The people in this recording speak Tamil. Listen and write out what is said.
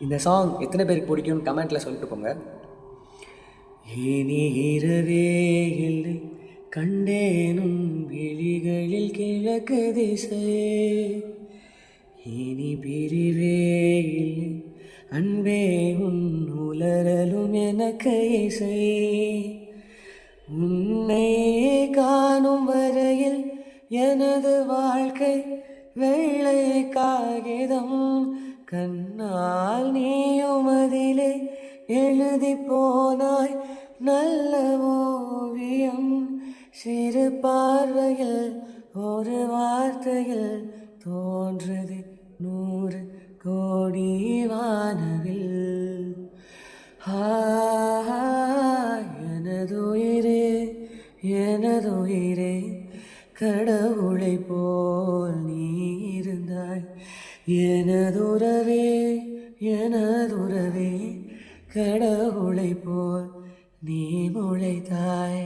இந்த சாங் எத்தனை பேருக்கு பிடிக்கும்னு கமெண்ட்டில் சொல்லிட்டு போங்க. இனி இரவே இல்லை கண்டேனும் விழிகளில் கிழக்கு திசை, இனி பிரிவே இல்லை அன்பே உன் உலரலும் எனக்கு இசை. உன்னை காணும் வரையில் எனது வாழ்க்கை வெள்ளை காகிதம், கண்ணால் நீயும் அதிலே எழுதி போனாய் நல்ல ஓவியம். சிறு பார்வையில் ஒரு வார்த்தையில் தோன்றுது 100 கோடி வானவில். எனதுயிரே எனதுயிரே கடவுளை போல் நீ இருந்தாய். எனதுறவே எனதுறவே கடவுளை போல் நீ முளைத்தாய்.